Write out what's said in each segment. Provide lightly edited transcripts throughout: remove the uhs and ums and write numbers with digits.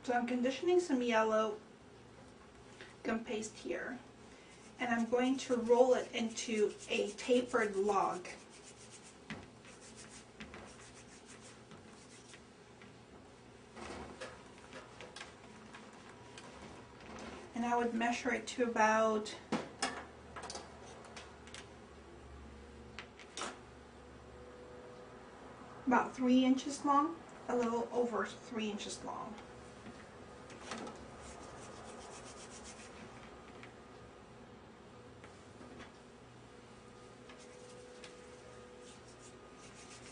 So I'm conditioning some yellow gum paste here, and I'm going to roll it into a tapered log. And I would measure it to about about 3 inches long, a little over 3 inches long.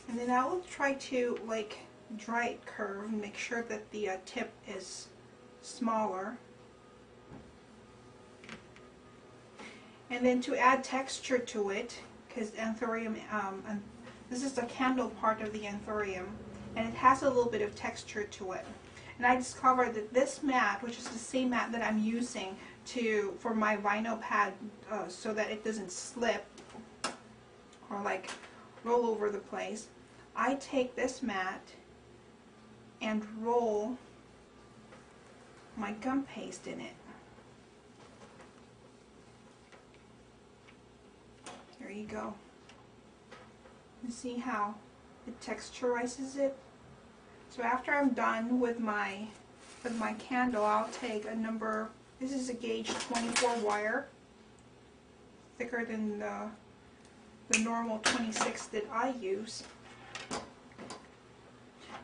And then I will try to like dry it curve and make sure that the tip is smaller. And then to add texture to it, because Anthurium, this is the candle part of the Anthurium, and it has a little bit of texture to it. And I discovered that this mat, which is the same mat that I'm using for my vinyl pad, so that it doesn't slip or like roll over the place, I take this mat and roll my gum paste in it. There you go. You see how it texturizes it? So after I'm done with my candle, I'll take a number, this is a gauge 24 wire, thicker than the normal 26 that I use,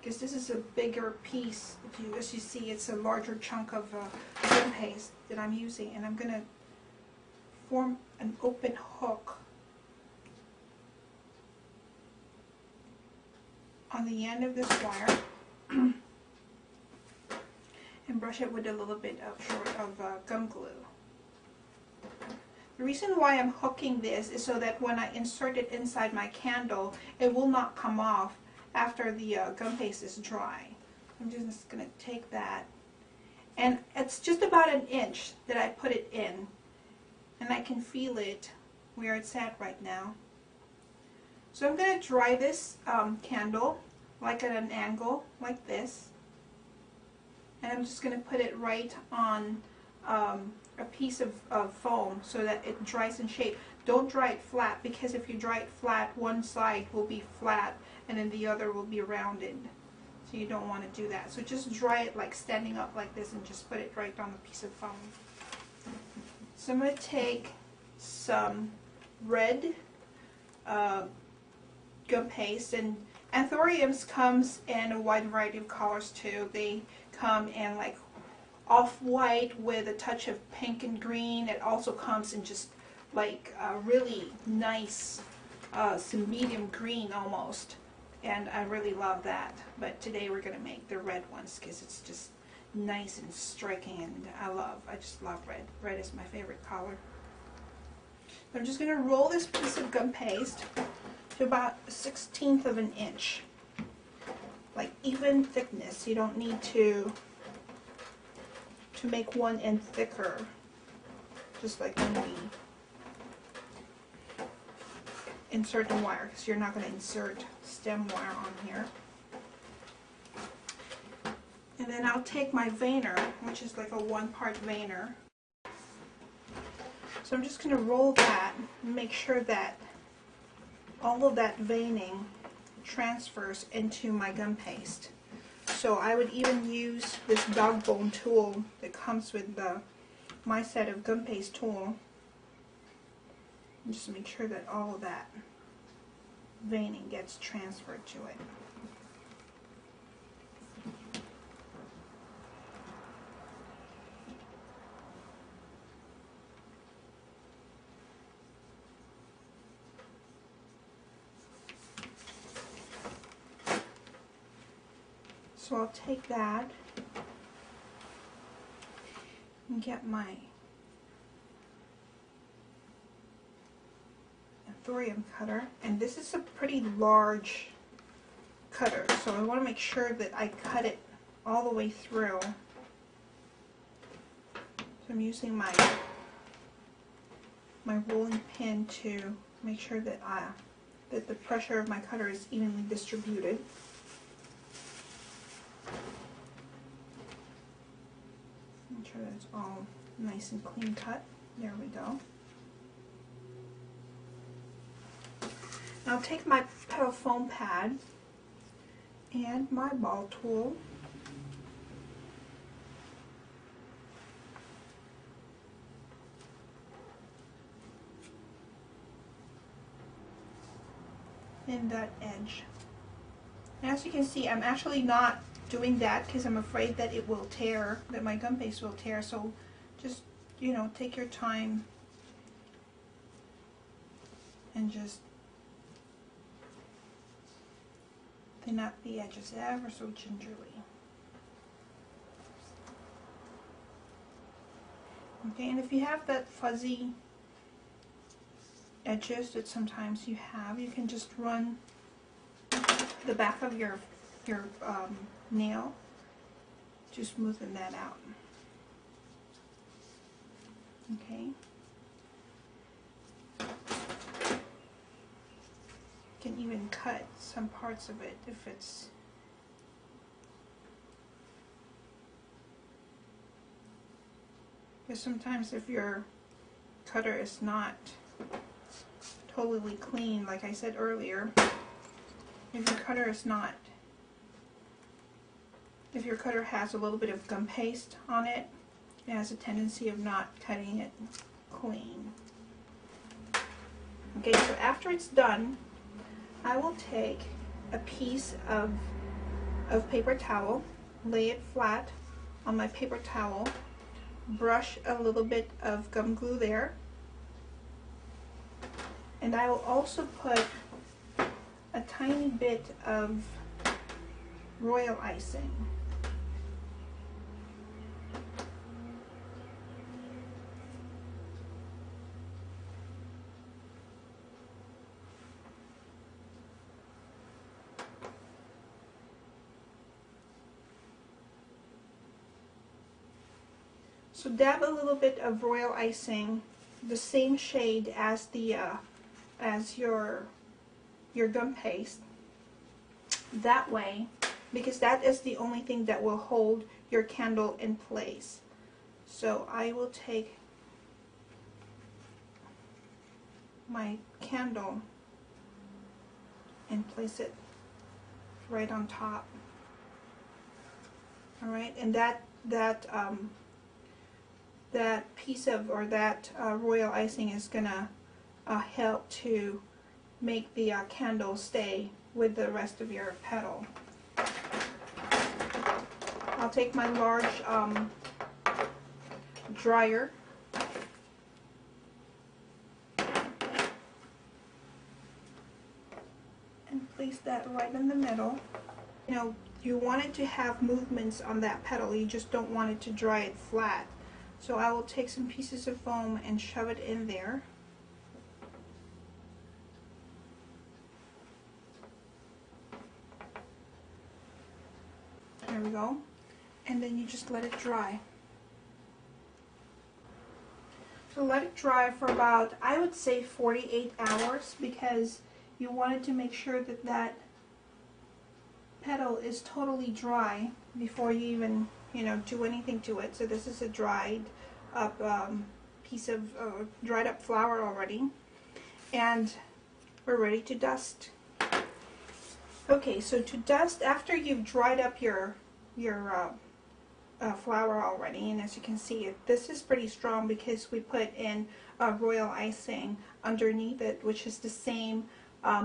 because this is a bigger piece. As you see, it's a larger chunk of gum paste that I'm using, and I'm going to form an open hook on the end of this wire and brush it with a little bit of gum glue. The reason why I'm hooking this is so that when I insert it inside my candle, it will not come off after the gum paste is dry. I'm just going to take that, and it's just about 1 inch that I put it in, and I can feel it where it's at right now. So I'm going to dry this candle like at an angle like this, and I'm just going to put it right on a piece of foam so that it dries in shape. Don't dry it flat, because if you dry it flat, one side will be flat and then the other will be rounded. So you don't want to do that. So just dry it like standing up like this and just put it right on a piece of foam. So I'm going to take some red gum paste, and Anthuriums comes in a wide variety of colors too. They come in like off-white with a touch of pink and green. It also comes in just like a really nice, some medium green almost, and I really love that. But today we're going to make the red ones because it's just nice and striking, and I just love red. Red is my favorite color. So I'm just going to roll this piece of gum paste to about 1/16 of an inch, like even thickness. You don't need to make one end thicker, just like when we insert the wire, because you're not going to insert stem wire on here. And then I'll take my veiner, which is like a 1-part veiner. So I'm just going to roll that and make sure that all of that veining transfers into my gum paste. So I would even use this dog bone tool that comes with my set of gum paste tool, and just make sure that all of that veining gets transferred to it. So I'll take that and get my Anthurium cutter, and this is a pretty large cutter, so I want to make sure that I cut it all the way through. So I'm using my rolling pin to make sure that that the pressure of my cutter is evenly distributed. Make sure that it's all nice and clean cut. There we go. Now I'll take my Petal foam pad and my ball tool, in that edge. As you can see, I'm actually not doing that because I'm afraid that it will tear, that my gum paste will tear, so just, you know, take your time and just thin out the edges ever so gingerly. Okay, and if you have that fuzzy edges that sometimes you have, you can just run the back of your nail to smoothen that out. Okay. You can even cut some parts of it if it's because sometimes if your cutter is not totally clean, like I said earlier, if your cutter has a little bit of gum paste on it, it has a tendency of not cutting it clean. Okay, so after it's done, I will take a piece of paper towel, lay it flat on my paper towel, brush a little bit of gum glue there, and I will also put a tiny bit of royal icing. So dab a little bit of royal icing, the same shade as the as your gum paste. That way, because that is the only thing that will hold your candle in place. So I will take my candle and place it right on top. All right, and that piece of, or that royal icing is gonna help to make the candle stay with the rest of your petal. I'll take my large dryer and place that right in the middle. You know, you want it to have movements on that petal, you just don't want it to dry it flat. So I will take some pieces of foam and shove it in there. There we go. And then you just let it dry. So let it dry for about, I would say 48 hours, because you wanted to make sure that that petal is totally dry before you even, you know, do anything to it. So this is a dried up piece of dried up flower already, and we're ready to dust. Okay, so to dust, after you've dried up your flower already, and as you can see, this is pretty strong because we put in royal icing underneath it, which is the same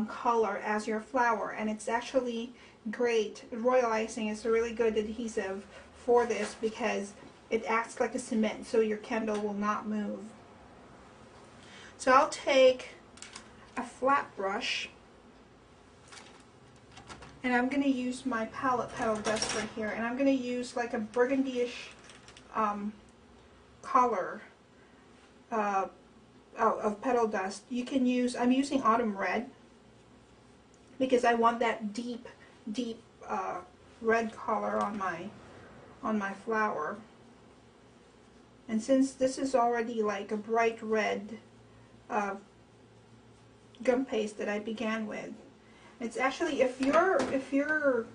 color as your flower, and it's actually great. Royal icing is a really good adhesive for this because it acts like a cement, so your candle will not move. So I'll take a flat brush, and I'm going to use my palette petal duster here, and I'm going to use like a burgundy-ish color of petal dust, you can use, I'm using autumn red because I want that deep red color on my flower. And since this is already like a bright red gum paste that I began with, it's actually, if your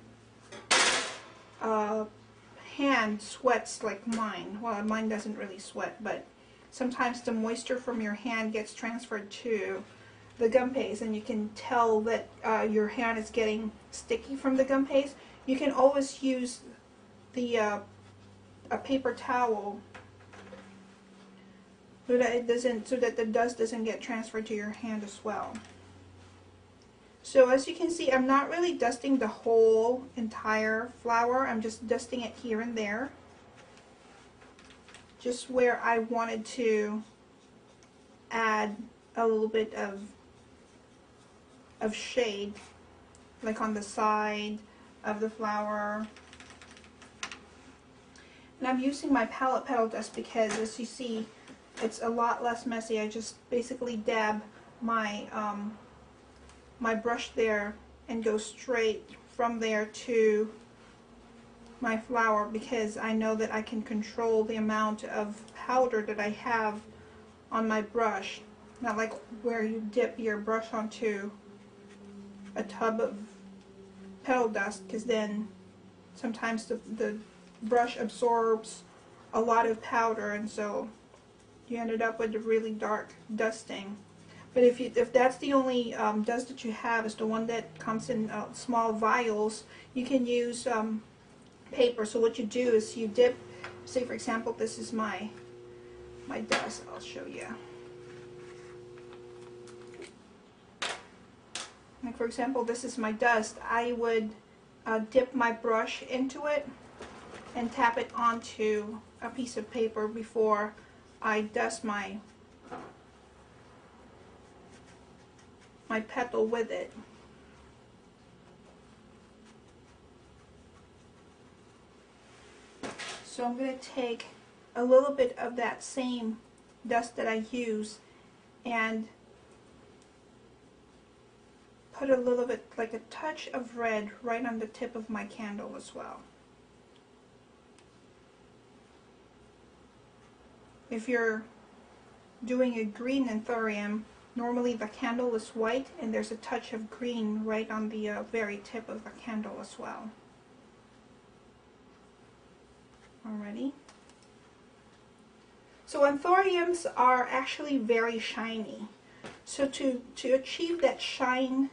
hand sweats like mine, well, mine doesn't really sweat, but sometimes the moisture from your hand gets transferred to the gum paste, and you can tell that your hand is getting sticky from the gum paste. You can always use the a paper towel so that the dust doesn't get transferred to your hand as well. So as you can see, I'm not really dusting the whole entire flower. I'm just dusting it here and there, just where I wanted to add a little bit of shade, like on the side of the flower. And I'm using my palette petal dust because, as you see, it's a lot less messy. I just basically dab my my brush there and go straight from there to my flower, because I know that I can control the amount of powder that I have on my brush. Not like where you dip your brush onto a tub of petal dust, because then sometimes the brush absorbs a lot of powder, and so you ended up with a really dark dusting. But if that's the only dust that you have, is the one that comes in small vials, you can use paper. So what you do is you dip, say for example, this is my dust. I'll show you. Like for example, this is my dust. I would dip my brush into it and tap it onto a piece of paper before I dust my petal with it. So I'm going to take a little bit of that same dust that I use and put a little bit, like a touch of red, right on the tip of my candle as well. If you're doing a green Anthurium, normally the candle is white and there's a touch of green right on the very tip of the candle as well. Alrighty. So Anthuriums are actually very shiny. So to achieve that shine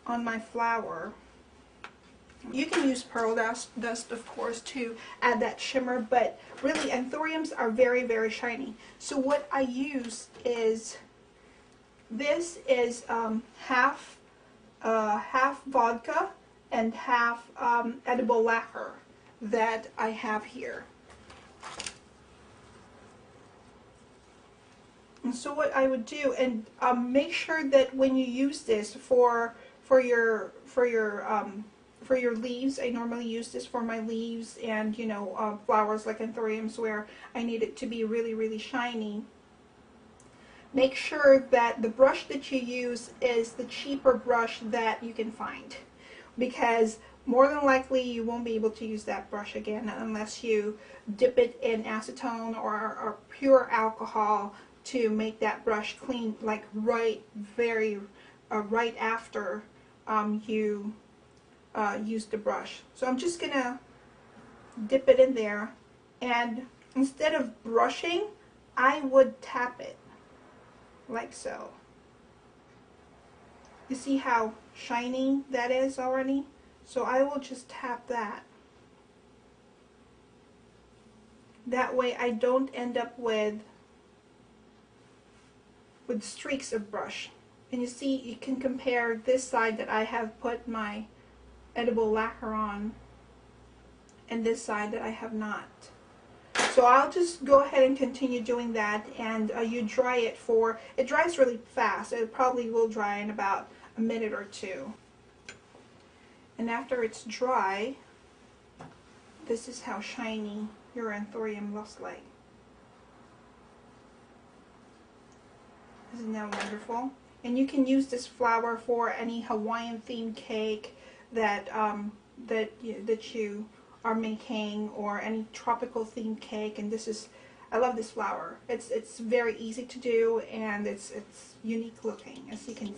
on my flower, you can use pearl dust of course to add that shimmer, but really Anthuriums are very, very shiny. So what I use is, this is half vodka and half edible lacquer that I have here. And so what I would do, and make sure that when you use this for your leaves, I normally use this for my leaves and flowers like Anthuriums where I need it to be really, really shiny. Make sure that the brush that you use is the cheaper brush that you can find, because more than likely you won't be able to use that brush again unless you dip it in acetone or pure alcohol to make that brush clean, like right after you use the brush. So I'm just gonna dip it in there, and instead of brushing, I would tap it like so. You see how shiny that is already? So I will just tap that. That way I don't end up with streaks of brush. And you see, you can compare this side that I have put my edible lacquer on and this side that I have not. So I'll just go ahead and continue doing that, and you dry it for, it dries really fast. It probably will dry in about a minute or two. And after it's dry, this is how shiny your Anthurium looks like. Isn't that wonderful? And you can use this flower for any Hawaiian themed cake that that you are making, or any tropical themed cake. And this is, I love this flower. It's very easy to do, and it's unique looking, as you can